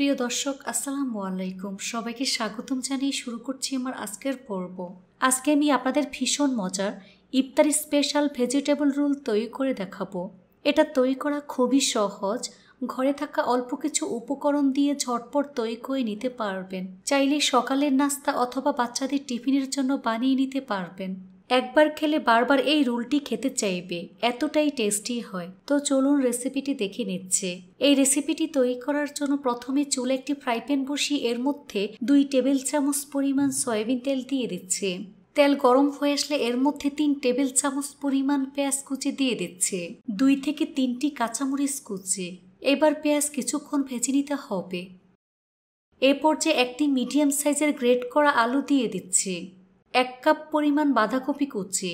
প্রিয় দর্শক আসসালামু আলাইকুম, সবাইকে স্বাগতম জানিয়ে শুরু করছি আমার আজকের পর্ব। আজকে আমি আপনাদের ভীষণ মজার ইফতারি স্পেশাল ভেজিটেবল রোল তৈরি করে দেখাবো। এটা তৈরি করা খুবই সহজ, ঘরে থাকা অল্প কিছু উপকরণ দিয়ে ঝটপট তৈরি করে নিতে পারবেন। চাইলে সকালের নাস্তা অথবা বাচ্চাদের টিফিনের জন্য বানিয়ে নিতে পারবেন। একবার খেলে বারবার এই রোলটি খেতে চাইবে, এতটাই টেস্টি হয়। তো চলুন রেসিপিটি দেখে নিচ্ছে। এই রেসিপিটি তৈরি করার জন্য প্রথমে চুলে একটি ফ্রাই প্যান বসিয়ে এর মধ্যে 2 টেবিল চামচ পরিমাণ সয়াবিন তেল দিয়ে দিচ্ছে। তেল গরম হয়ে আসলে এর মধ্যে 3 টেবিল চামচ পরিমাণ পেঁয়াজ কুচি দিয়ে দিচ্ছে, 2 থেকে 3টি কাঁচামরিচ কুচি। এবার পেঁয়াজ কিছুক্ষণ ভেজে নিতে হবে। এ পর্যায়ে একটি মিডিয়াম সাইজের গ্রেট করা আলু দিয়ে দিচ্ছে, 1 কাপ পরিমাণ বাঁধাকপি কুচি,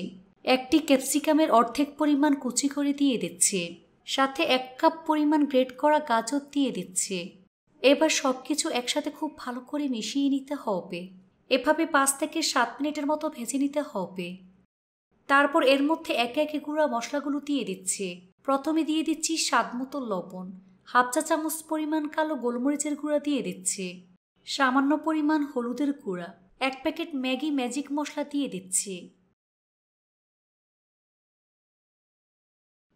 একটি ক্যাপসিকামের অর্ধেক পরিমাণ কুচি করে দিয়ে দিচ্ছে, সাথে 1 কাপ পরিমাণ গ্রেট করা গাজর দিয়ে দিচ্ছে। এবার সবকিছু একসাথে খুব ভালো করে মিশিয়ে নিতে হবে। এভাবে 5 থেকে 7 মিনিটের মতো ভেজে নিতে হবে। তারপর এর মধ্যে একে একে গুঁড়া মশলাগুলো দিয়ে দিচ্ছে। প্রথমে দিয়ে দিচ্ছি স্বাদ মতো লবণ, 1/2 চা চামচ পরিমাণ কালো গোলমরিচের গুঁড়া দিয়ে দিচ্ছে, সামান্য পরিমাণ হলুদের গুঁড়া, 1 প্যাকেট ম্যাগি ম্যাজিক মশলা দিয়ে দিচ্ছি।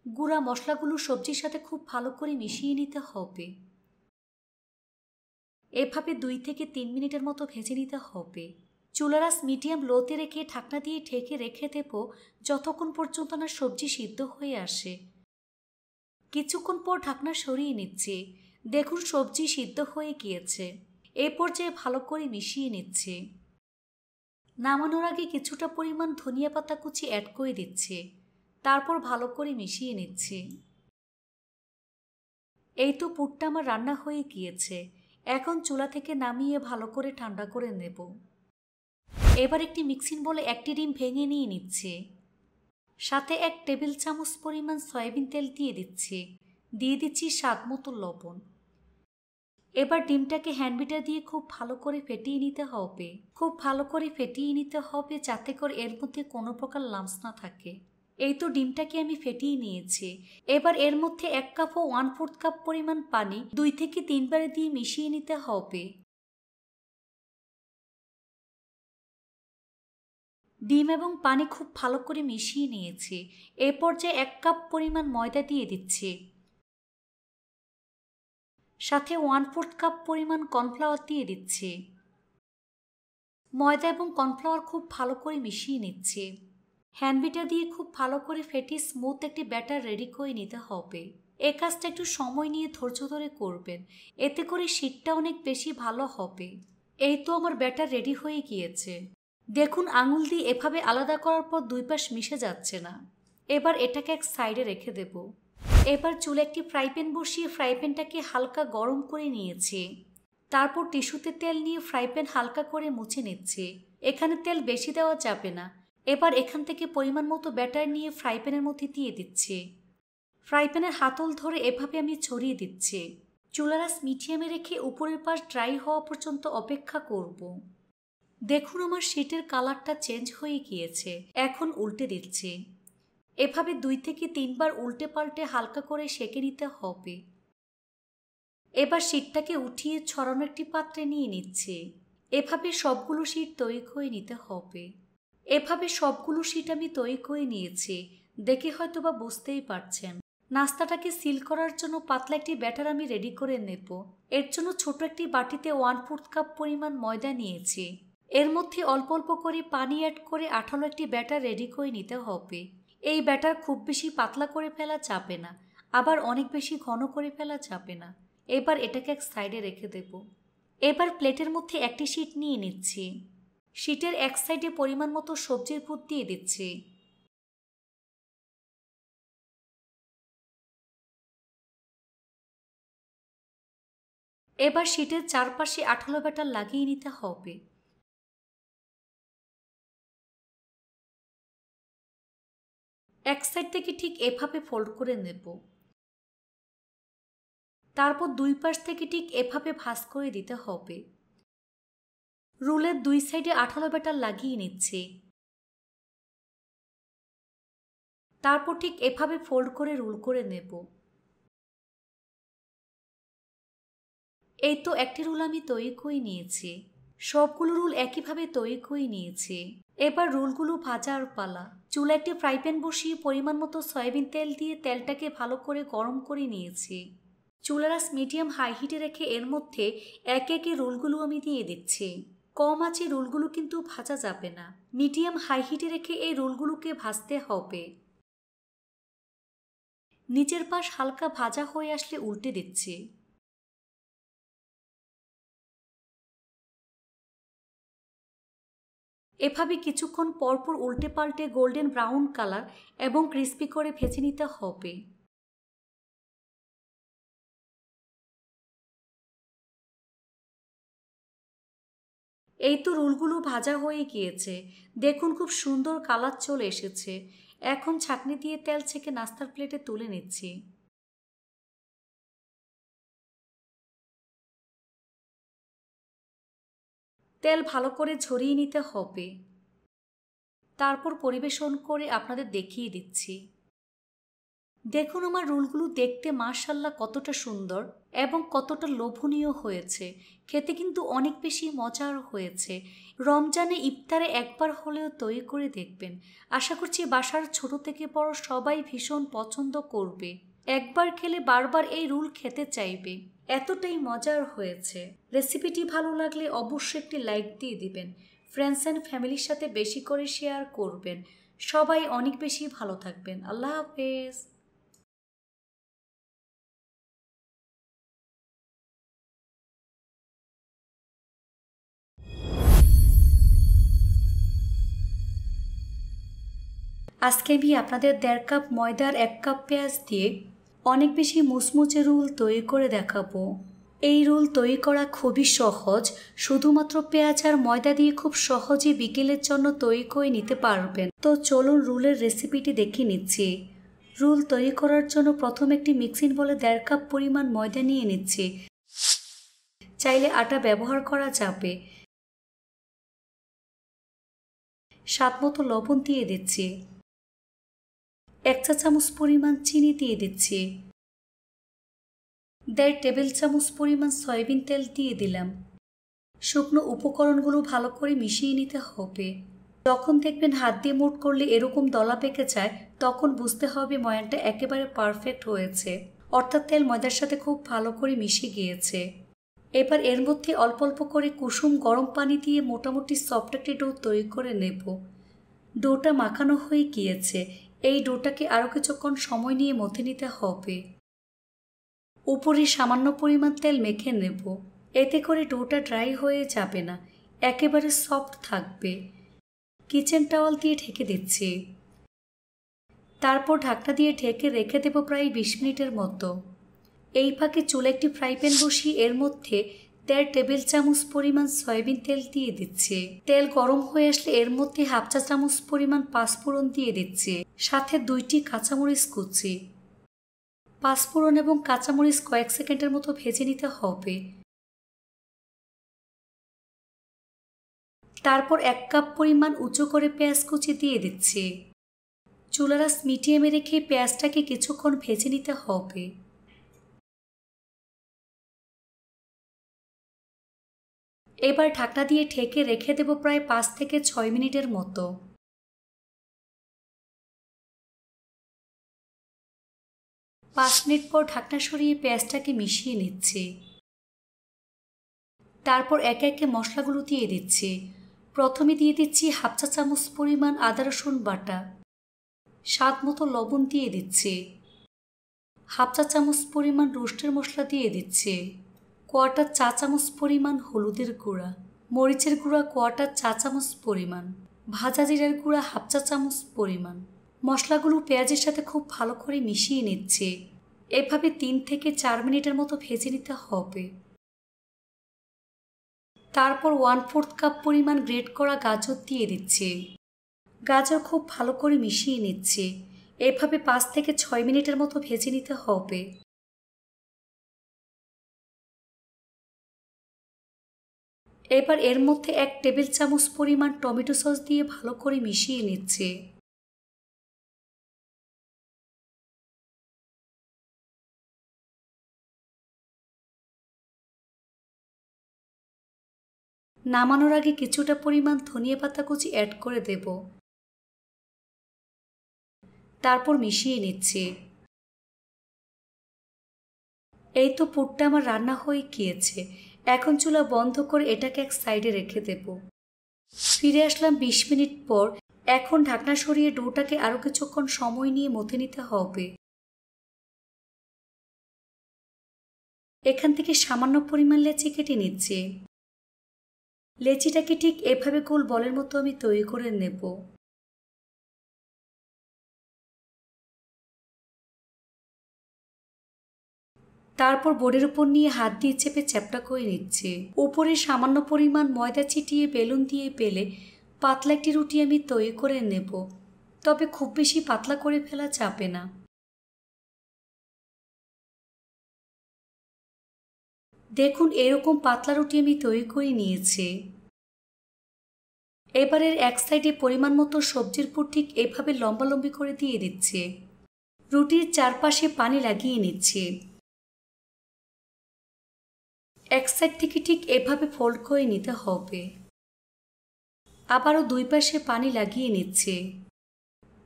গুঁড়া মশলাগুলো সবজির সাথে খুব ভালো করে মিশিয়ে নিতে হবে। এভাবে 2 থেকে 3 মিনিটের মতো ভেজে নিতে হবে। চুলার আঁচ মিডিয়াম লোতে রেখে ঢাকনা দিয়ে ঢেকে রেখে দেব যতক্ষণ পর্যন্ত না সবজি সিদ্ধ হয়ে আসে। কিছুক্ষণ পর ঢাকনা সরিয়ে নিচ্ছে। দেখুন সবজি সিদ্ধ হয়ে গিয়েছে। এ পর্যায়ে ভালো করে মিশিয়ে নিচ্ছে। নামানোর আগে কিছুটা পরিমাণ ধনিয়া পাতা কুচি অ্যাড করে দিচ্ছে। তারপর ভালো করে মিশিয়ে নিচ্ছে। এই তো পুরটা আমার রান্না হয়ে গিয়েছে। এখন চুলা থেকে নামিয়ে ভালো করে ঠান্ডা করে নেব। এবার একটি মিক্সিং বলে 1টি ডিম ভেঙে নিয়ে নিচ্ছে। সাথে 1 টেবিল চামচ পরিমাণ সয়াবিন তেল দিয়ে দিচ্ছে। দিয়ে দিচ্ছি স্বাদ মতো লবণ। এবার ডিমটাকে হ্যান্ড বিটার দিয়ে খুব ভালো করে ফেটিয়ে নিতে হবে। খুব ভালো করে ফেটিয়ে নিতে হবে যাতে করে এর মধ্যে কোনো প্রকার লাম্পস না থাকে। এই তো ডিমটাকে আমি ফেটিয়ে নিয়েছি। এবার এর মধ্যে 1 কাপ ও 1/4 কাপ পরিমাণ পানি 2 থেকে 3 বারে দিয়ে মিশিয়ে নিতে হবে। ডিম এবং পানি খুব ভালো করে মিশিয়ে নিয়েছি। এ পর্যায়ে 1 কাপ পরিমাণ ময়দা দিয়ে দিচ্ছি, সাথে 1/4 কাপ পরিমাণ কর্নফ্লাওয়ার দিয়ে দিচ্ছি। ময়দা এবং কর্নফ্লাওয়ার খুব ভালো করে মিশিয়ে নিচ্ছি। হ্যান্ড বিটার দিয়ে খুব ভালো করে ফেটিয়ে স্মুথ একটি ব্যাটার রেডি করে নিতে হবে। এই কাজটা একটু সময় নিয়ে ধৈর্য ধরে করবেন, এতে করে শীতটা অনেক বেশি ভালো হবে। এই তো আমার ব্যাটার রেডি হয়ে গিয়েছে। দেখুন আঙুল দিয়ে এভাবে আলাদা করার পর 2 পাশ মিশে যাচ্ছে না। এবার এটাকে এক সাইডে রেখে দেব। এবার চুলে একটি ফ্রাই প্যান বসিয়ে ফ্রাই প্যানটাকে হালকা গরম করে নিয়েছি। তারপর টিস্যুতে তেল নিয়ে ফ্রাই প্যান হালকা করে মুছে নিচ্ছে। এখানে তেল বেশি দেওয়া যাবে না। এবার এখান থেকে পরিমাণ মতো ব্যাটার নিয়ে ফ্রাই প্যানের মধ্যে দিয়ে দিচ্ছে। ফ্রাই প্যানের হাতল ধরে এভাবে আমি ছড়িয়ে দিচ্ছি। চুলার আঁচ মিডিয়ামে রেখে উপরের পাশ ড্রাই হওয়া পর্যন্ত অপেক্ষা করব। দেখুন আমার শীটের কালারটা চেঞ্জ হয়ে গিয়েছে। এখন উল্টে দিচ্ছি। এভাবে 2 থেকে 3 বার উল্টে পাল্টে হালকা করে সেঁকে নিতে হবে। এবার শীটটাকে উঠিয়ে ছড়ানো একটি পাত্রে নিয়ে নিচ্ছে। এভাবে সবগুলো শীট তৈরি করে নিতে হবে। এভাবে সবগুলো শীট আমি তৈরি করে নিয়েছি, দেখে হয়তো বা বুঝতেই পারছেন। নাস্তাটাকে সিল করার জন্য পাতলা একটি ব্যাটার আমি রেডি করে নেব। এর জন্য ছোট একটি বাটিতে 1/4 কাপ পরিমাণ ময়দা নিয়েছি। এর মধ্যে অল্প অল্প করে পানি অ্যাড করে আঠালো একটি ব্যাটার রেডি করে নিতে হবে। এই ব্যাটার খুব বেশি পাতলা করে ফেলা যাবে না, আবার অনেক বেশি ঘন করে ফেলা যাবে না। এবার এটাকে এক সাইডে রেখে দেব। এবার প্লেটের মধ্যে একটি শীট নিয়ে নিচ্ছি। শীটের এক সাইডে পরিমাণ মতো সবজির পুর দিয়ে দিচ্ছি। এবার শীটের চারপাশে আঠালো ব্যাটার লাগিয়ে নিতে হবে। এক সাইড থেকে ঠিক এভাবে ফোল্ড করে নেব। তারপর 2 পাশ থেকে ঠিক এভাবে ভাঁজ করে দিতে হবে। রোলের 2 সাইডে আঠালো ব্যাটার লাগিয়ে নিচ্ছি। তারপর ঠিক এভাবে ফোল্ড করে রোল করে নেব। এই তো একটি রোল আমি তৈরি করে নিয়েছি। সবগুলো রোল একইভাবে তৈরি করে নিয়েছি। এবার রোলগুলো ভাজার পালা। চুলা একটি ফ্রাই প্যান বসিয়ে পরিমাণ মতো সয়াবিন তেল দিয়ে তেলটাকে ভালো করে গরম করে নিয়েছি। চুলার আঁচ মিডিয়াম হাই হিটে রেখে এর মধ্যে একে একে রোলগুলো আমি দিয়ে দিচ্ছি। কম আঁচে রোলগুলো কিন্তু ভাজা যাবে না, মিডিয়াম হাই হিটে রেখে এই রোলগুলোকে ভাজতে হবে। নিচের পাশ হালকা ভাজা হয়ে আসলে উল্টে দিচ্ছি। এভাবে কিছুক্ষণ পরপর উল্টে পাল্টে গোল্ডেন ব্রাউন কালার এবং ক্রিস্পি করে ভেজে নিতে হবে। এই তো রোলগুলো ভাজা হয়ে গিয়েছে, দেখুন খুব সুন্দর কালার চলে এসেছে। এখন ছাঁকনি দিয়ে তেল ছেঁকে নাস্তার প্লেটে তুলে নিচ্ছি। তেল ভালো করে ঝরিয়ে নিতে হবে। তারপর পরিবেশন করে আপনাদের দেখিয়ে দিচ্ছি। দেখুন আমার রোলগুলো দেখতে মাশাআল্লাহ কতটা সুন্দর এবং কতটা লোভনীয় হয়েছে। খেতে কিন্তু অনেক বেশি মজার হয়েছে। রমজানে ইফতারে একবার হলেও তৈরি করে দেখবেন। আশা করছি বাসার ছোট থেকে বড় সবাই ভীষণ পছন্দ করবে। একবার খেলে বারবার এই রোল খেতে চাইবে, এতটাই মজার হয়েছে। রেসিপিটি ভালো লাগলে অবশ্যই একটি লাইক দিয়ে দিবেন। ফ্রেন্ডস অ্যান্ড ফ্যামিলির সাথে বেশি করে শেয়ার করবেন। সবাই অনেক বেশি ভালো থাকবেন। আল্লাহ হাফেজ। আজকে আমি আপনাদের 1.5 কাপ ময়দার 1 কাপ পেঁয়াজ দিয়ে অনেক বেশি মুচমুচে রোল তৈরি করে দেখাবো। এই রোল তৈরি করা খুবই সহজ, শুধুমাত্র পেঁয়াজ আর ময়দা দিয়ে খুব সহজে বিকেলের জন্য তৈরি করে নিতে পারবেন। তো চলুন রোলের রেসিপিটি দেখে নিচ্ছি। রোল তৈরি করার জন্য প্রথম একটি মিক্সিং বলে 1.5 কাপ পরিমাণ ময়দা নিয়ে নিচ্ছি। চাইলে আটা ব্যবহার করা যাবে। স্বাদ মতো লবণ দিয়ে দিচ্ছি। 1 চা চামচ পরিমাণ চিনি দিয়ে দিচ্ছি। 1.5 টেবিল চামচ পরিমাণ সয়াবিন তেল দিয়ে দিলাম। শুকনো উপকরণগুলো ভালো করে মিশিয়ে নিতে হবে। যখন দেখবেন হাত দিয়ে মুঠ করলে এরকম দলা পেকে যায়, তখন বুঝতে হবে ময়ানটা একেবারে পারফেক্ট হয়েছে, অর্থাৎ তেল ময়দার সাথে খুব ভালো করে মিশে গিয়েছে। এবার এর মধ্যে অল্প অল্প করে কুসুম গরম পানি দিয়ে মোটামুটি সফট একটি ডো তৈরি করে নেব। ডোটা মাখানো হয়ে গিয়েছে। এই ডোটাকে আরও কিছুক্ষণ সময় নিয়ে মথে নিতে হবে। উপরে সামান্য পরিমাণ তেল মেখে নেব, এতে করে ডোটা ড্রাই হয়ে যাবে না, একেবারে সফট থাকবে। কিচেন টাওয়াল দিয়ে ঢেকে দিচ্ছি। তারপর ঢাকনা দিয়ে ঢেকে রেখে দেব প্রায় 20 মিনিটের মতো। এই ফাঁকে চুলে একটি ফ্রাই প্যান বসিয়ে এর মধ্যে 1.5 টেবিল চামচ পরিমাণ সয়াবিন তেল দিয়ে দিচ্ছে। তেল গরম হয়ে আসলে এর মধ্যে 1/2 চা চামচ পরিমাণ পাঁচফোড়ন দিয়ে দিচ্ছে, সাথে 2টি কাঁচামরিচ কুচি। পাঁচফোড়ন এবং কাঁচামরিচ কয়েক সেকেন্ডের মতো ভেজে নিতে হবে। তারপর 1 কাপ পরিমাণ উঁচু করে পেঁয়াজ কুচি দিয়ে দিচ্ছি। চুলার আঁচ মিডিয়ামে রেখে পেঁয়াজটাকে কিছুক্ষণ ভেজে নিতে হবে। এবার ঢাকনা দিয়ে ঢেকে রেখে দেব প্রায় 5 থেকে 6 মিনিটের মতো। 5 মিনিট পর ঢাকনা সরিয়ে পেঁয়াজটাকে মিশিয়ে নিচ্ছি। তারপর একে একে মশলাগুলো দিয়ে দিচ্ছি। প্রথমে দিয়ে দিচ্ছি 1/2 চা চামচ পরিমাণ আদা রসুন বাটা। স্বাদ মতো লবণ দিয়ে দিচ্ছি। 1/2 চা চামচ পরিমাণ রোস্টের মশলা দিয়ে দিচ্ছি। 1/4 চা চামচ পরিমাণ হলুদের গুঁড়া, মরিচের গুঁড়া 1/4 চা চামচ পরিমাণ, ভাজা জিরার গুঁড়া 1/2 চা চামচ পরিমাণ। মশলাগুলো পেঁয়াজের সাথে খুব ভালো করে মিশিয়ে নিচ্ছি। এভাবে 3 থেকে 4 মিনিটের মতো ভেজে নিতে হবে। তারপর 1/4 কাপ পরিমাণ গ্রেট করা গাজর দিয়ে দিচ্ছি। গাজর খুব ভালো করে মিশিয়ে নিচ্ছি। এভাবে 5 থেকে 6 মিনিটের মতো ভেজে নিতে হবে। এবার এর মধ্যে 1 টেবিল চামচ পরিমাণ টমেটো সস দিয়ে ভালো করে মিশিয়ে নিচ্ছি। নামানোর আগে কিছুটা পরিমাণ ধনিয়া পাতা কুচি অ্যাড করে দেব। তারপর মিশিয়ে নিচ্ছি। এই তো পুরটা আমার রান্না হয়ে গিয়েছে। এখন চুলা বন্ধ করে এটাকে এক সাইডে রেখে দেব। ফিরে আসলাম 20 মিনিট পর। এখন ঢাকনা সরিয়ে ডোটাকে আরও কিছুক্ষণ সময় নিয়ে মথে নিতে হবে। এখান থেকে সামান্য পরিমাণ লেচি কেটে নিচ্ছি। লেচিটাকে ঠিক এভাবে গোল বলের মতো আমি তৈরি করে নেব। তারপর বোর্ডের উপর নিয়ে হাত দিয়ে চেপে চ্যাপটা করে নিচ্ছে। উপরে সামান্য পরিমাণ ময়দা ছিটিয়ে বেলুন দিয়ে বেলে পাতলা একটি রুটি আমি তৈরি করে নেব। তবে খুব বেশি পাতলা করে ফেলা যাবে না। দেখুন এরকম পাতলা রুটি আমি তৈরি করে নিয়েছি। এবারের এক সাইডে পরিমাণ মতো সবজির পুর ঠিক এভাবে লম্বালম্বি করে দিয়ে দিচ্ছে। রুটির চারপাশে পানি লাগিয়ে নিচ্ছে। এক সাইড থেকে ঠিক এভাবে ফোল্ড করে নিতে হবে। আবারও দুই পাশে পানি লাগিয়ে নিচ্ছে।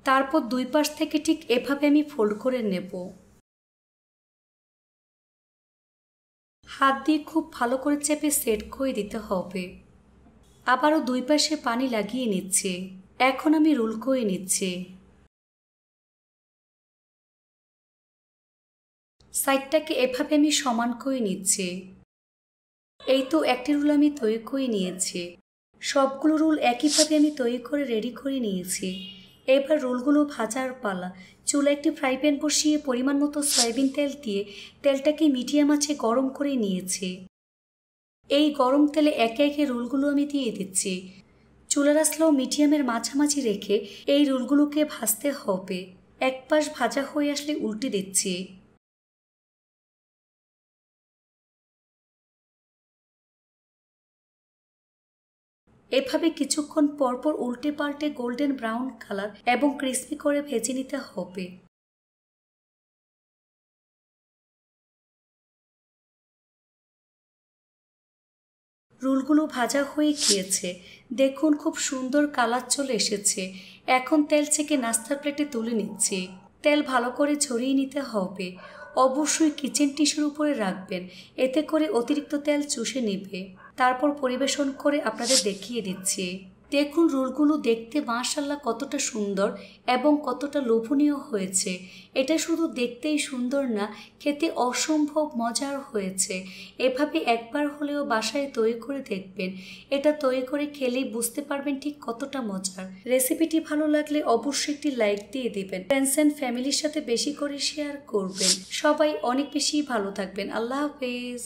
তারপর দুই পাশ থেকে ঠিক এভাবে আমি ফোল্ড করে নেব। হাত দিয়ে খুব ভালো করে চেপে সেট করে দিতে হবে। আবারও দুই পাশে পানি লাগিয়ে নিচ্ছে। এখন আমি রোল করে নিচ্ছি। সাইডটাকে এভাবে আমি সমান করে নিচ্ছি। এই তো একটি রোল আমি তৈরি করে নিয়েছি। সবগুলো রোল একইভাবে আমি তৈরি করে রেডি করে নিয়েছি। এবার রোলগুলো ভাজার পালা। চুলা একটি ফ্রাই প্যান বসিয়ে পরিমাণ মতো সয়াবিন তেল দিয়ে তেলটাকে মিডিয়াম আঁচে গরম করে নিয়েছি। এই গরম তেলে একে একে রোলগুলো আমি দিয়ে দিচ্ছি। চুলার আঁচটাও মিডিয়ামের মাঝামাঝি রেখে এই রোলগুলোকে ভাজতে হবে। এক পাশ ভাজা হয়ে আসলে উল্টে দিচ্ছি। এভাবে কিছুক্ষণ পরপর উল্টে পাল্টে গোল্ডেন ব্রাউন কালার এবং ক্রিস্পি করে ভেজে নিতে হবে। রোলগুলো ভাজা হয়ে গিয়েছে। দেখুন খুব সুন্দর কালার চলে এসেছে। এখন তেল ছেঁকে নাস্তার প্লেটে তুলে নিচ্ছি। তেল ভালো করে ঝরিয়ে নিতে হবে। অবশ্যই কিচেন টিস্যুর উপরে রাখবেন, এতে করে অতিরিক্ত তেল চুষে নেবে। তারপর পরিবেশন করে আপনাদের দেখিয়ে দিচ্ছি। দেখুন রোলগুলো দেখতে মাশাআল্লাহ কতটা সুন্দর এবং কতটা লোভনীয় হয়েছে। এটা শুধু দেখতেই সুন্দর না, খেতে অসম্ভব মজার হয়েছে। এভাবে একবার হলেও বাসায় তৈরি করে দেখবেন। এটা তৈরি করে খেলেই বুঝতে পারবেন ঠিক কতটা মজার। রেসিপিটি ভালো লাগলে অবশ্যই একটি লাইক দিয়ে দিবেন। ফ্রেন্ডস অ্যান্ড ফ্যামিলির সাথে বেশি করে শেয়ার করবেন। সবাই অনেক বেশি ভালো থাকবেন। আল্লাহ হাফেজ।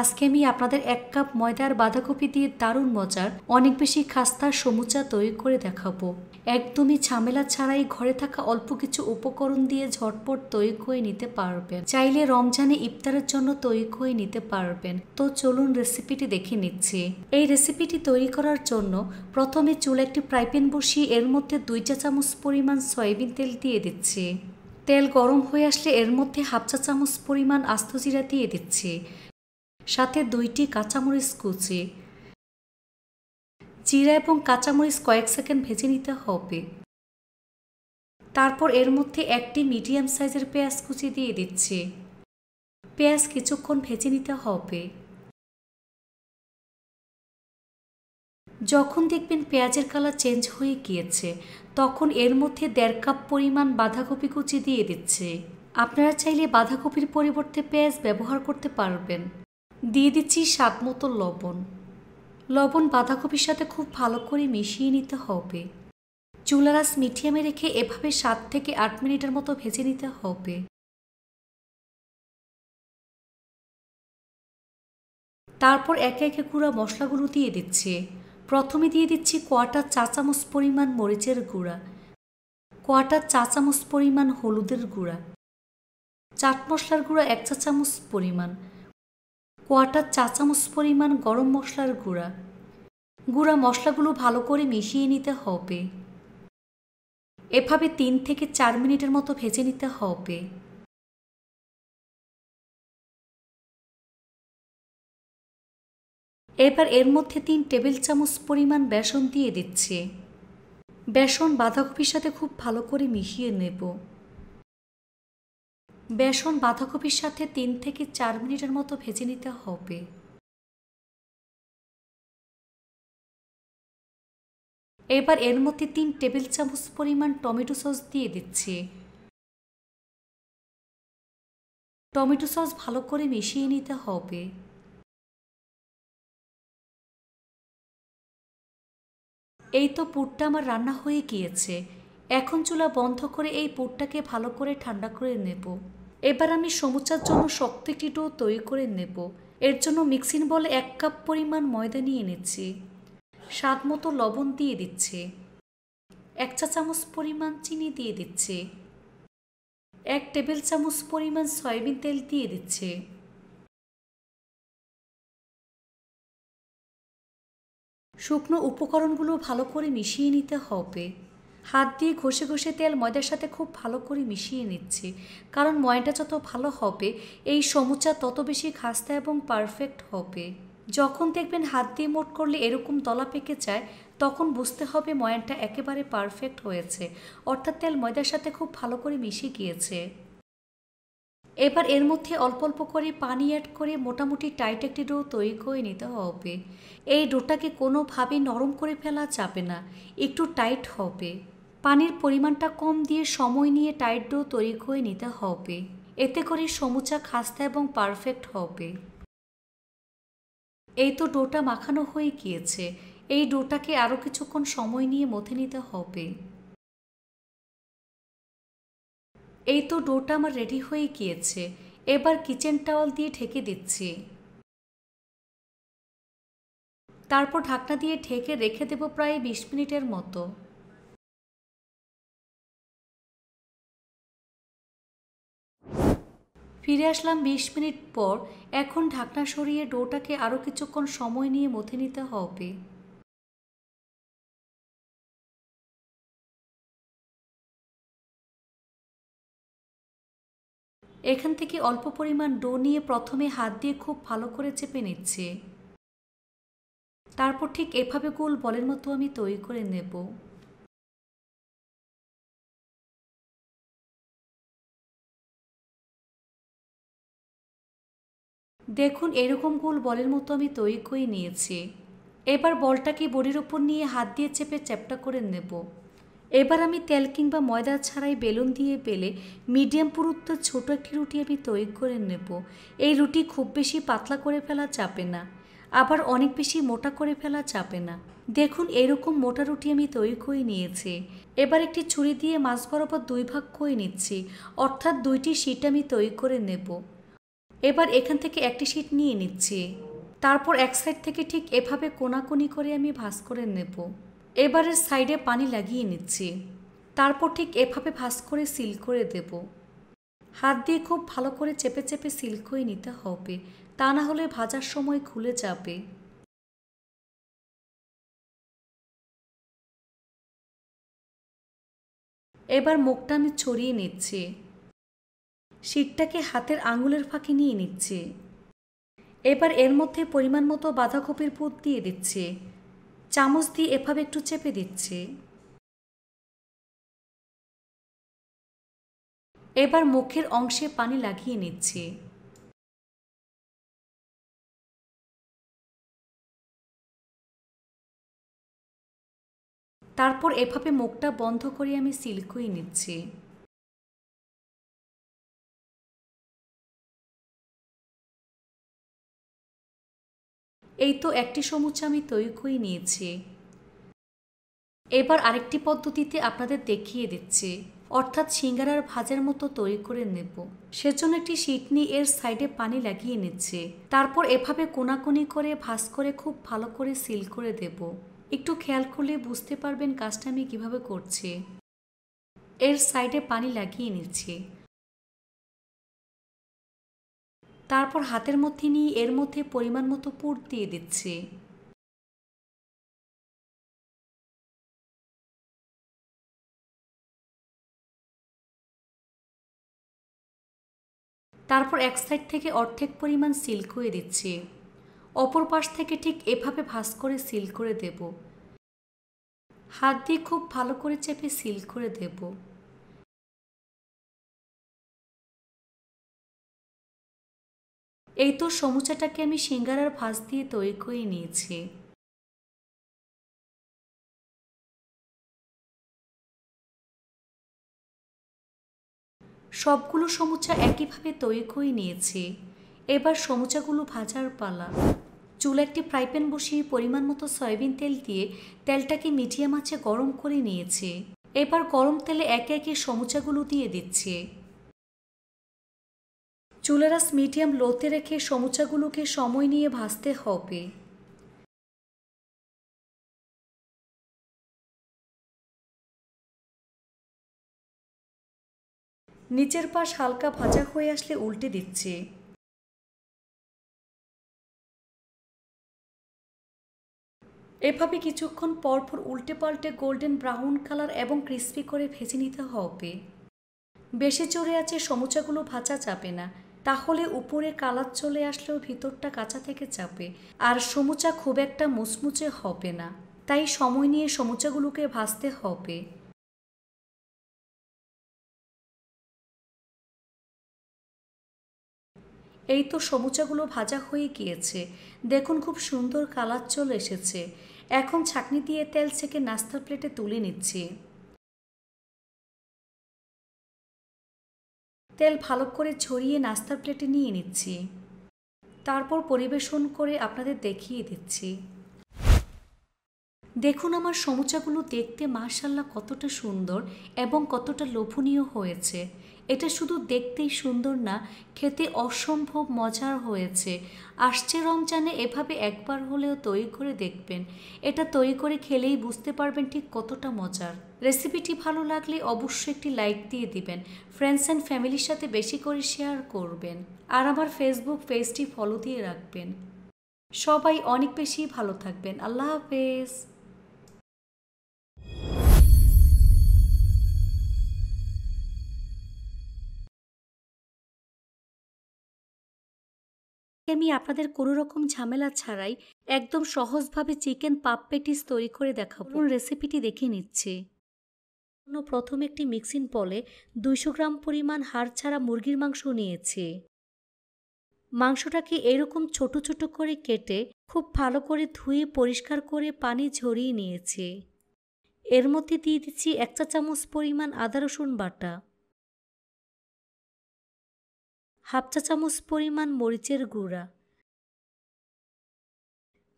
আজকে আমি আপনাদের 1 কাপ ময়দার বাঁধাকপি দিয়ে দারুণ মজার অনেক বেশি খাস্তার সমুচা তৈরি করে দেখাবো। একদমই ঝামেলা ছাড়াই ঘরে থাকা অল্প কিছু উপকরণ দিয়ে ঝটপট তৈরি করে নিতে পারবেন। চাইলে রমজানে ইফতারের জন্য তৈরি করে নিতে পারবেন। তো চলুন রেসিপিটি দেখে নিচ্ছি। এই রেসিপিটি তৈরি করার জন্য প্রথমে চুলা একটি ফ্রাই প্যান বসিয়ে এর মধ্যে 2 চা চামচ পরিমাণ সয়াবিন তেল দিয়ে দিচ্ছি। তেল গরম হয়ে আসলে এর মধ্যে 1/2 চা চামচ পরিমাণ আস্ত জিরা দিয়ে দিচ্ছি। সাথে 2টি কাঁচামরিচ কুচি। জিরা এবং কাঁচামরিচ কয়েক সেকেন্ড ভেজে নিতে হবে। তারপর এর মধ্যে একটি মিডিয়াম সাইজের পেঁয়াজ কুচি দিয়ে দিচ্ছি। পেঁয়াজ কিছুক্ষণ ভেজে নিতে হবে। যখন দেখবেন পেঁয়াজের কালার চেঞ্জ হয়ে গিয়েছে, তখন এর মধ্যে 1.5 কাপ পরিমাণ বাঁধাকপি কুচি দিয়ে দিচ্ছে। আপনারা চাইলে বাঁধাকপির পরিবর্তে পেঁয়াজ ব্যবহার করতে পারবেন। দিয়ে দিচ্ছি স্বাদ মতো লবণ। লবণ বাঁধাকপির সাথে খুব ভালো করে মিশিয়ে নিতে হবে। চুলার আঁচ মিডিয়ামে রেখে এভাবে 7 থেকে 8 মিনিটের মতো ভেজে নিতে হবে। তারপর একে একে গুঁড়া মশলাগুলো দিয়ে দিচ্ছি। প্রথমে দিয়ে দিচ্ছি 1/4 চা চামচ পরিমাণ মরিচের গুঁড়া, 1/4 চা চামচ পরিমাণ হলুদের গুঁড়া, চাট মশলার গুঁড়া 1 চা চামচ পরিমাণ, 1/4 চা চামচ পরিমাণ গরম মশলার গুঁড়া। গুঁড়া মশলাগুলো ভালো করে মিশিয়ে নিতে হবে। এভাবে 3 থেকে 4 মিনিটের মতো ভেজে নিতে হবে। এবার এর মধ্যে 3 টেবিল চামচ পরিমাণ বেসন দিয়ে দিচ্ছি। বেসন বাঁধাকপির সাথে খুব ভালো করে মিশিয়ে নেব। বেসন বাঁধাকপির সাথে 3 থেকে 4 মিনিটের মতো ভেজে নিতে হবে। এবার এর মধ্যে 3 টেবিল চামচ পরিমাণ টমেটো সস দিয়ে দিচ্ছি। টমেটো সস ভালো করে মিশিয়ে নিতে হবে। এই তো পুরটা আমার রান্না হয়ে গিয়েছে। এখন চুলা বন্ধ করে এই পুরটাকে ভালো করে ঠান্ডা করে নেব। এবার আমি সমুচার জন্য শক্ত একটি ডো তৈরি করে নেব। এর জন্য মিক্সিং বলে 1 কাপ পরিমাণ ময়দা নিয়ে নিচ্ছি। স্বাদ মতো লবণ দিয়ে দিচ্ছি। 1 চা চামচ পরিমাণ চিনি দিয়ে দিচ্ছি। 1 টেবিল চামচ পরিমাণ সয়াবিন তেল দিয়ে দিচ্ছি। শুকনো উপকরণগুলো ভালো করে মিশিয়ে নিতে হবে। হাত দিয়ে ঘষে ঘষে তেল ময়দার সাথে খুব ভালো করে মিশিয়ে নিচ্ছি, কারণ ময়দা যত ভালো হবে এই সমুচা তত বেশি খাস্তা এবং পারফেক্ট হবে। যখন দেখবেন হাত দিয়ে মোট করলে এরকম দলা পেকে যায়, তখন বুঝতে হবে ময়ানটা একেবারে পারফেক্ট হয়েছে, অর্থাৎ তেল ময়দার সাথে খুব ভালো করে মিশে গিয়েছে। এবার এর মধ্যে অল্প অল্প করে পানি অ্যাড করে মোটামুটি টাইট একটি ডো তৈরি করে নিতে হবে। এই ডোটাকে কোনোভাবেই নরম করে ফেলা যাবে না, একটু টাইট হবে। পানির পরিমাণটা কম দিয়ে সময় নিয়ে টাইট ডো তৈরি করে নিতে হবে। এতে করে সমুচা খাস্তা এবং পারফেক্ট হবে। এই তো ডোটা মাখানো হয়ে গিয়েছে। এই ডোটাকে আরও কিছুক্ষণ সময় নিয়ে মথে নিতে হবে। এই তো ডোটা আমার রেডি হয়ে গিয়েছে। এবার কিচেন টাওয়াল দিয়ে ঢেকে দিচ্ছি। তারপর ঢাকনা দিয়ে ঢেকে রেখে দেব প্রায় 20 মিনিটের মতো। ফিরে আসলাম 20 মিনিট পর। এখন ঢাকনা সরিয়ে ডোটাকে আরও কিছুক্ষণ সময় নিয়ে মথে নিতে হবে। এখান থেকে অল্প পরিমাণ ডো নিয়ে প্রথমে হাত দিয়ে খুব ভালো করে চেপে নিচ্ছি। তারপর ঠিক এভাবে গোল বলের মতো আমি তৈরি করে নেব। দেখুন এরকম গোল বলের মতো আমি তৈরি করে নিয়েছি। এবার বলটাকে বডির ওপর নিয়ে হাত দিয়ে চেপে চ্যাপ্টা করে নেব। এবার আমি তেল কিংবা ময়দা ছাড়াই বেলুন দিয়ে বেলে মিডিয়াম পুরুত্বের ছোট একটি রুটি আমি তৈরি করে নেব। এই রুটি খুব বেশি পাতলা করে ফেলা যাবে না, আবার অনেক বেশি মোটা করে ফেলা যাবে না। দেখুন এরকম মোটা রুটি আমি তৈরি করে নিয়েছি। এবার একটি ছুরি দিয়ে মাছ বরাবর 2 ভাগ করে নিচ্ছি, অর্থাৎ 2টি শীট আমি তৈরি করে নেব। এবার এখান থেকে একটি শীট নিয়ে নিচ্ছি। তারপর এক সাইড থেকে ঠিক এভাবে কোনাকুনি করে আমি ভাঁজ করে নেব। এবারের সাইডে পানি লাগিয়ে নিচ্ছি। তারপর ঠিক এভাবে ভাঁজ করে সিল করে দেব। হাত দিয়ে খুব ভালো করে চেপে চেপে সিল করে নিতে হবে, তা না হলে ভাজার সময় খুলে যাবে। এবার মুখটা আমি ছড়িয়ে নিচ্ছি। শীটটাকে হাতের আঙুলের ফাঁকে নিয়ে নিচ্ছি। এবার এর মধ্যে পরিমাণ মতো বাঁধাকপির পুর দিয়ে দিচ্ছি। চামচ দিয়ে এভাবে একটু চেপে দিচ্ছি। এবার মুখের অংশে পানি লাগিয়ে নিচ্ছি। তারপর এভাবে মুখটা বন্ধ করে আমি সিল করে নিচ্ছি। এই তো একটি সমুচা আমি তৈরি করে নিয়েছি। এবার আরেকটি পদ্ধতিতে আপনাদের দেখিয়ে দিচ্ছি, অর্থাৎ সিঙ্গারার ভাজের মতো তৈরি করে নেব। সেজন্য একটি শীট নিয়ে এর সাইডে পানি লাগিয়ে নিচ্ছে। তারপর এভাবে কোনাকুনি করে ভাঁজ করে খুব ভালো করে সিল করে দেব। একটু খেয়াল করলে বুঝতে পারবেন কাজটা আমি কিভাবে করছি। এর সাইডে পানি লাগিয়ে নিচ্ছি। তারপর হাতের মধ্যে নিয়ে এর মধ্যে পরিমাণ মতো পুর দিয়ে দিচ্ছি। তারপর এক সাইড থেকে অর্ধেক পরিমাণ সিল করে দিচ্ছি। অপর পাশ থেকে ঠিক এভাবে ভাঁজ করে সিল করে দেব। হাত দিয়ে খুব ভালো করে চেপে সিল করে দেব। এই তো সমুচাটাকে আমি সিঙ্গারার ভাঁজ দিয়ে তৈরি করে নিয়েছি। সবগুলো সমুচা একইভাবে তৈরি করে নিয়েছি। এবার সমুচাগুলো ভাজার পালা। চুলে একটি ফ্রাই প্যান বসিয়ে পরিমাণ মতো সয়াবিন তেল দিয়ে তেলটাকে মিডিয়াম আঁচে গরম করে নিয়েছি। এবার গরম তেলে একে একে সমুচাগুলো দিয়ে দিচ্ছি। চুলের আঁচ মিডিয়াম লোতে রেখে সমুচাগুলোকে সময় নিয়ে ভাজতে হবে। নিচের পাশ হালকা ভাজা হয়ে আসলে উল্টে দিচ্ছি। এভাবে কিছুক্ষণ পরপর উল্টে পাল্টে গোল্ডেন ব্রাউন কালার এবং ক্রিস্পি করে ভেজে নিতে হবে। বেশি জোরে আছে সমুচাগুলো ভাজা যাবে না, তাহলে উপরে কালার চলে আসলেও ভিতরটা কাঁচা থেকে যাবে আর সমুচা খুব একটা মুচমুচে হবে না। তাই সময় নিয়ে সমুচাগুলোকে ভাজতে হবে। এই তো সমুচাগুলো ভাজা হয়ে গিয়েছে। দেখুন খুব সুন্দর কালার চলে এসেছে। এখন ছাঁকনি দিয়ে তেল ছেঁকে নাস্তার প্লেটে তুলে নিচ্ছি। তেল ভালো করে ছড়িয়ে নাস্তার প্লেটে নিয়ে নিচ্ছি। তারপর পরিবেশন করে আপনাদের দেখিয়ে দিচ্ছি। দেখুন আমার সমুচাগুলো দেখতে মাশাআল্লাহ কতটা সুন্দর এবং কতটা লোভনীয় হয়েছে। এটা শুধু দেখতেই সুন্দর না, খেতে অসম্ভব মজার হয়েছে। আসছে রমজানে এভাবে একবার হলেও তৈরি করে দেখবেন। এটা তৈরি করে খেলেই বুঝতে পারবেন ঠিক কতটা মজার। রেসিপিটি ভালো লাগলে অবশ্যই একটি লাইক দিয়ে দিবেন। ফ্রেন্ডস অ্যান্ড ফ্যামিলির সাথে বেশি করে শেয়ার করবেন আর আমার ফেসবুক পেজটি ফলো দিয়ে রাখবেন। সবাই অনেক বেশি ভালো থাকবেন। আল্লাহ হাফেজ। আমি আপনাদের কোনো রকম ঝামেলা ছাড়াই একদম সহজভাবে চিকেন পাপ প্যাটিস তৈরি করে দেখাবো। রেসিপিটি দেখে নিচ্ছি। প্রথমে একটি মিক্সিং বলে 200 গ্রাম পরিমাণ হাড় ছাড়া মুরগির মাংস নিয়েছি। মাংসটাকে এরকম ছোট ছোট করে কেটে খুব ভালো করে ধুয়ে পরিষ্কার করে পানি ঝরিয়ে নিয়েছি। এর মধ্যে দিয়ে দিচ্ছি 1 চা চামচ পরিমাণ আদা রসুন বাটা, হাফ চা চামচ পরিমাণ মরিচের গুঁড়া,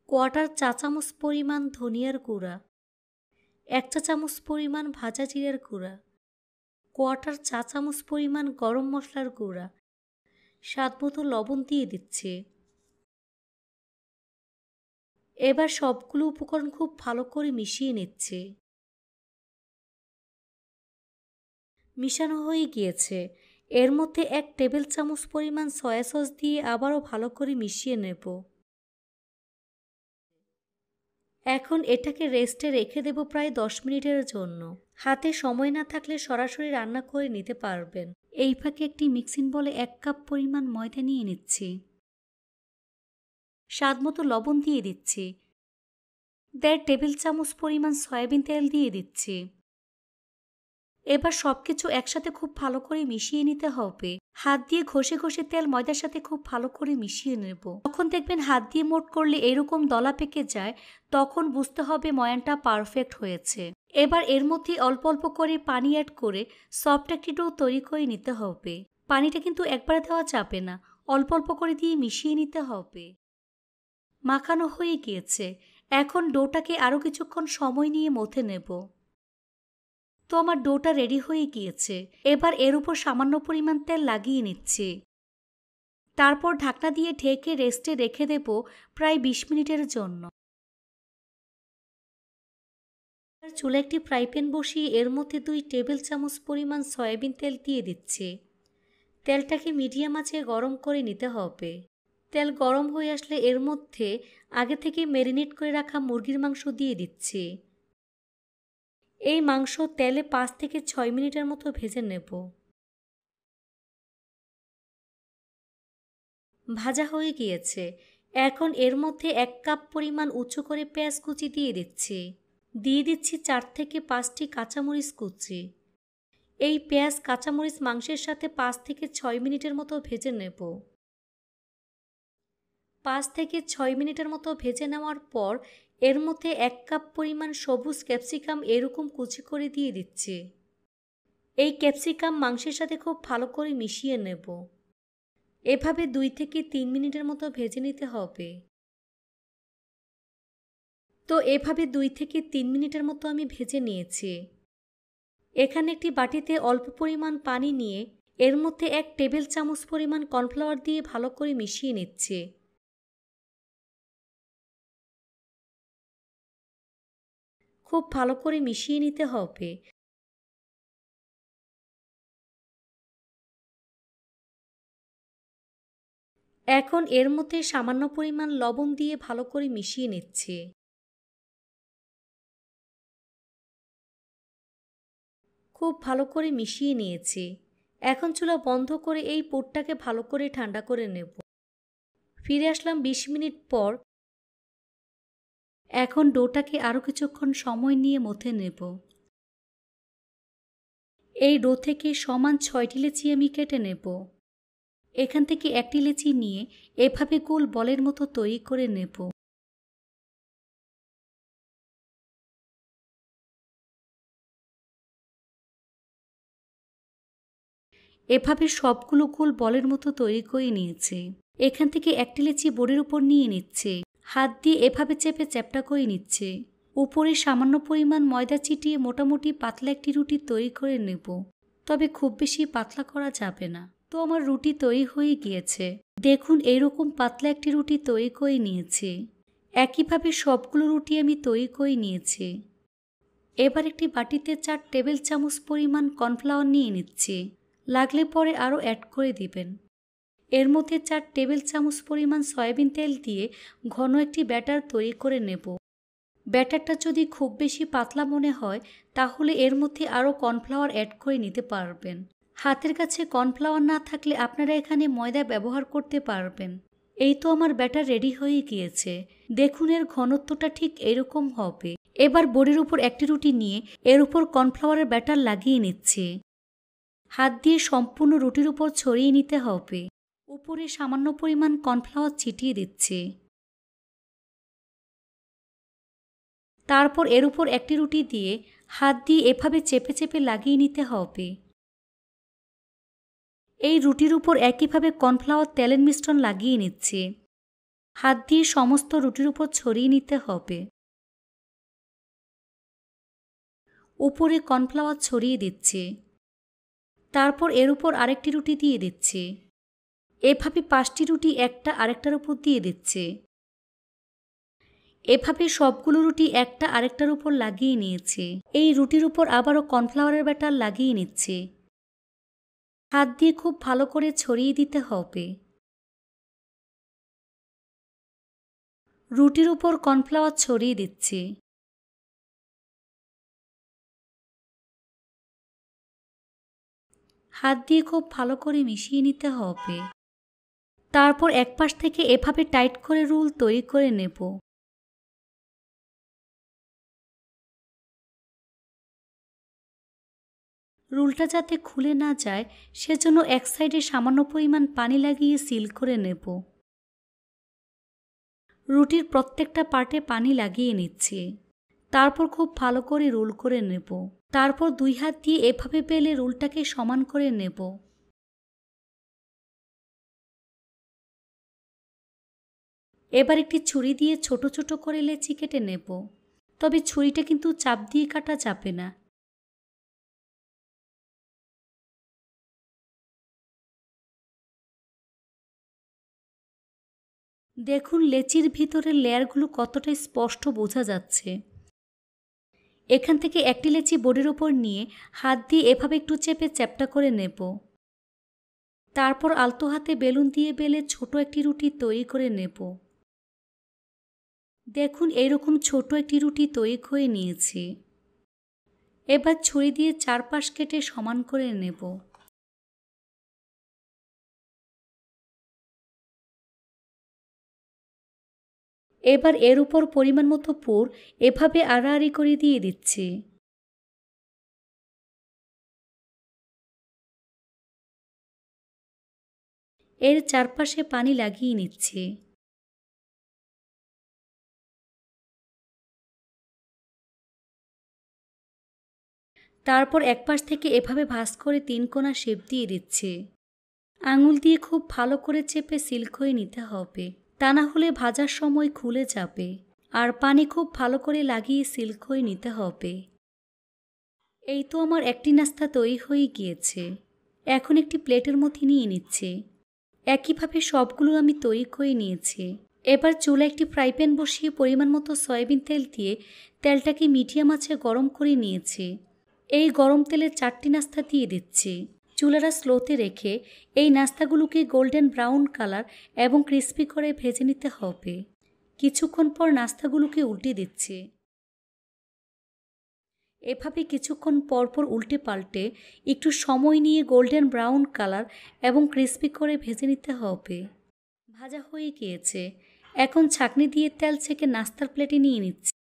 কোয়ার্টার চা চামচ পরিমাণ ধনিয়ার গুঁড়া, 1 চা চামচ পরিমাণ ভাজা জিরার গুঁড়া, কোয়ার্টার চা চামচ পরিমাণ গরম মশলার গুঁড়া, স্বাদমতো লবণ দিয়ে দিচ্ছি। এবার সবগুলো উপকরণ খুব ভালো করে মিশিয়ে নিচ্ছে। মিশানো হয়ে গিয়েছে। এর মধ্যে 1 টেবিল চামচ পরিমাণ সয়া সস দিয়ে আবারও ভালো করে মিশিয়ে নেব। এখন এটাকে রেস্টে রেখে দেব প্রায় 10 মিনিটের জন্য। হাতে সময় না থাকলে সরাসরি রান্না করে নিতে পারবেন। এই ফাঁকে একটি মিক্সিং বলে 1 কাপ পরিমাণ ময়দা নিয়ে নিচ্ছি। স্বাদমতো লবণ দিয়ে দিচ্ছি। 1.5 টেবিল চামচ পরিমাণ সয়াবিন তেল দিয়ে দিচ্ছি। এবার সবকিছু একসাথে খুব ভালো করে মিশিয়ে নিতে হবে। হাত দিয়ে ঘষে ঘষে তেল ময়দার সাথে খুব ভালো করে মিশিয়ে নেব। যখন দেখবেন হাত দিয়ে মোট করলে এরকম দলা পেকে যায়, তখন বুঝতে হবে ময়ানটা পারফেক্ট হয়েছে। এবার এর মধ্যে অল্প অল্প করে পানি অ্যাড করে সফট একটি ডো তৈরি করে নিতে হবে। পানিটা কিন্তু একবারে দেওয়া যাবে না, অল্প অল্প করে দিয়ে মিশিয়ে নিতে হবে। মাখানো হয়ে গিয়েছে। এখন ডোটাকে আরও কিছুক্ষণ সময় নিয়ে মথে নেব। তো আমার ডোটা রেডি হয়ে গিয়েছে। এবার এর উপর সামান্য পরিমাণ তেল লাগিয়ে নিচ্ছি। তারপর ঢাকনা দিয়ে ঢেকে রেস্টে রেখে দেব প্রায় 20 মিনিটের জন্য। চুলে একটি ফ্রাই প্যান বসিয়ে এর মধ্যে 2 টেবিল চামচ পরিমাণ সয়াবিন তেল দিয়ে দিচ্ছি। তেলটাকে মিডিয়াম আঁচে গরম করে নিতে হবে। তেল গরম হয়ে আসলে এর মধ্যে আগে থেকে ম্যারিনেট করে রাখা মুরগির মাংস দিয়ে দিচ্ছি। এই মাংস তেলে 5 থেকে 6 মিনিটের মতো ভেজে নেব। ভাজা হয়ে গিয়েছে। এখন এর মধ্যে 1 কাপ পরিমাণ উঁচু করে পেঁয়াজ কুচি দিয়ে দিচ্ছি। দিয়ে দিচ্ছি 4 থেকে 5টি কাঁচামরিচ কুচি। এই পেঁয়াজ কাঁচামরিচ মাংসের সাথে 5 থেকে 6 মিনিটের মতো ভেজে নেব। 5 থেকে 6 মিনিটের মতো ভেজে নেওয়ার পর এর মধ্যে 1 কাপ পরিমাণ সবুজ ক্যাপসিকাম এরকম কুচি করে দিয়ে দিচ্ছি। এই ক্যাপসিকাম মাংসের সাথে খুব ভালো করে মিশিয়ে নেব। এভাবে 2 থেকে 3 মিনিটের মতো ভেজে নিতে হবে। তো এভাবে 2 থেকে 3 মিনিটের মতো আমি ভেজে নিয়েছি। এখানে একটি বাটিতে অল্প পরিমাণ পানি নিয়ে এর মধ্যে 1 টেবিল চামচ পরিমাণ কর্নফ্লাওয়ার দিয়ে ভালো করে মিশিয়ে নিচ্ছি। খুব ভালো করে মিশিয়ে নিতে হবে। এখন এর মধ্যে সামান্য পরিমাণ লবণ দিয়ে ভালো করে মিশিয়ে নিচ্ছি। খুব ভালো করে মিশিয়ে নিয়েছি। এখন চুলা বন্ধ করে এই পুরটাকে ভালো করে ঠান্ডা করে নেব। ফিরে আসলাম 20 মিনিট পর। এখন ডোটাকে আরও কিছুক্ষণ সময় নিয়ে মথে নেব। এই ডো থেকে সমান 6টি লেচি আমি কেটে নেব। এখান থেকে একটি লেচি নিয়ে এভাবে গোল বলের মতো তৈরি করে নেব। এভাবে সবগুলো গোল বলের মতো তৈরি করে নিয়েছি। এখান থেকে একটি লেচি বোর্ডের উপর নিয়ে নিচ্ছে। হাত দিয়ে এভাবে চেপে চ্যাপ্টা করে নিচ্ছে। উপরে সামান্য পরিমাণ ময়দা চিটিয়ে মোটামুটি পাতলা একটি রুটি তৈরি করে নেব। তবে খুব বেশি পাতলা করা যাবে না। তো আমার রুটি তৈরি হয়ে গিয়েছে। দেখুন এইরকম পাতলা একটি রুটি তৈরি করে নিয়েছি। একইভাবে সবগুলো রুটি আমি তৈরি করে নিয়েছি। এবার একটি বাটিতে 4 টেবিল চামচ পরিমাণ কর্নফ্লাওয়ার নিয়ে নিচ্ছি। লাগলে পরে আরও অ্যাড করে দিবেন। এর মধ্যে 4 টেবিল চামচ পরিমাণ সয়াবিন তেল দিয়ে ঘন একটি ব্যাটার তৈরি করে নেব। ব্যাটারটা যদি খুব বেশি পাতলা মনে হয় তাহলে এর মধ্যে আরও কর্নফ্লাওয়ার অ্যাড করে নিতে পারবেন। হাতের কাছে কর্নফ্লাওয়ার না থাকলে আপনারা এখানে ময়দা ব্যবহার করতে পারবেন। এই তো আমার ব্যাটার রেডি হয়ে গিয়েছে। দেখুন এর ঘনত্বটা ঠিক এরকম হবে। এবার বোর্ডের উপর একটি রুটি নিয়ে এর উপর কর্নফ্লাওয়ারের ব্যাটার লাগিয়ে নিচ্ছে। হাত দিয়ে সম্পূর্ণ রুটির উপর ছড়িয়ে নিতে হবে। উপরে সামান্য পরিমাণ কর্নফ্লাওয়ার ছিটিয়ে দিচ্ছে। তারপর এর উপর একটি রুটি দিয়ে হাত দিয়ে এভাবে চেপে চেপে লাগিয়ে নিতে হবে। এই রুটির উপর একইভাবে কর্নফ্লাওয়ার তেলের মিশ্রণ লাগিয়ে নিচ্ছে। হাত দিয়ে সমস্ত রুটির উপর ছড়িয়ে নিতে হবে। উপরে কর্নফ্লাওয়ার ছড়িয়ে দিচ্ছে। তারপর এর উপর আরেকটি রুটি দিয়ে দিচ্ছে। এভাবে 5টি রুটি একটা আরেকটার উপর দিয়ে দিচ্ছে। এভাবে সবগুলো রুটি একটা আরেকটার উপর লাগিয়ে নিয়েছে। এই রুটির উপর আবারও কর্নফ্লাওয়ারের ব্যাটার লাগিয়ে নিচ্ছে। হাত দিয়ে খুব ভালো করে ছড়িয়ে দিতে হবে। রুটির উপর কর্নফ্লাওয়ার ছড়িয়ে দিচ্ছে। হাত দিয়ে খুব ভালো করে মিশিয়ে নিতে হবে। তারপর এক পাশ থেকে এভাবে টাইট করে রোল তৈরি করে নেব। রোলটা যাতে খুলে না যায় সেজন্য এক সাইডে সামান্য পরিমাণ পানি লাগিয়ে সিল করে নেব। রুটির প্রত্যেকটা পার্টে পানি লাগিয়ে নিচ্ছি। তারপর খুব ভালো করে রোল করে নেব। তারপর 2 হাত দিয়ে এভাবে বেলে রোলটাকে সমান করে নেব। এবার একটি ছুরি দিয়ে ছোট ছোট করে লেচি কেটে নেব। তবে ছুরিটা কিন্তু চাপ দিয়ে কাটা যাবে না। দেখুন লেচির ভিতরের লেয়ারগুলো কতটা স্পষ্ট বোঝা যাচ্ছে। এখান থেকে একটি লেচি বোর্ডের উপর নিয়ে হাত দিয়ে এভাবে একটু চেপে চ্যাপ্টা করে নেব। তারপর আলতো হাতে বেলুন দিয়ে বেলে ছোট একটি রুটি তৈরি করে নেব। দেখুন এইরকম ছোট একটি রুটি তৈরি করে নিয়েছি। এবার ছুরি দিয়ে চারপাশ কেটে সমান করে নেব। এবার এর উপর পরিমাণ মতো পুর এভাবে আড়াআড়ি করে দিয়ে দিচ্ছি। এর চারপাশে পানি লাগিয়ে নিচ্ছি। তারপর এক পাশ থেকে এভাবে ভাঁজ করে 3 কোণা শেপ দিয়ে দিচ্ছি। আঙুল দিয়ে খুব ভালো করে চেপে সিল করে নিতে হবে, তা না হলে ভাজার সময় খুলে যাবে। আর পানি খুব ভালো করে লাগিয়ে সিল করে নিতে হবে। এই তো আমার একটি নাস্তা তৈরি হয়ে গিয়েছে। এখন একটি প্লেটের মধ্যে নিয়ে নিচ্ছি। একইভাবে সবগুলো আমি তৈরি করে নিয়েছি। এবার চুলায় একটি ফ্রাই প্যান বসিয়ে পরিমাণ মতো সয়াবিন তেল দিয়ে তেলটাকে মিডিয়াম আঁচে গরম করে নিয়েছি। এই গরম তেলে 4টি নাস্তা দিয়ে দিচ্ছি। চুলাটা স্লোতে রেখে এই নাস্তাগুলোকে গোল্ডেন ব্রাউন কালার এবং ক্রিস্পি করে ভেজে নিতে হবে। কিছুক্ষণ পর নাস্তাগুলোকে উল্টে দিচ্ছি। এভাবে কিছুক্ষণ পরপর উল্টে পাল্টে একটু সময় নিয়ে গোল্ডেন ব্রাউন কালার এবং ক্রিস্পি করে ভেজে নিতে হবে। ভাজা হয়ে গিয়েছে। এখন ছাঁকনি দিয়ে তেল ছেঁকে নাস্তার প্লেটে নিয়ে নিচ্ছি।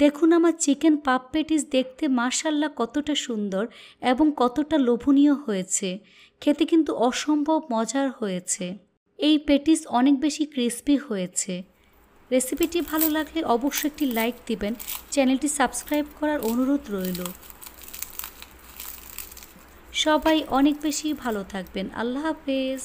দেখুন আমার চিকেন পাপ প্যাটিস দেখতে মাশাআল্লাহ কতটা সুন্দর এবং কতটা লোভনীয় হয়েছে। খেতে কিন্তু অসম্ভব মজার হয়েছে। এই প্যাটিস অনেক বেশি ক্রিস্পি হয়েছে। রেসিপিটি ভালো লাগলে অবশ্যই একটি লাইক দিবেন। চ্যানেলটি সাবস্ক্রাইব করার অনুরোধ রইল। সবাই অনেক বেশি ভালো থাকবেন। আল্লাহ হাফেজ।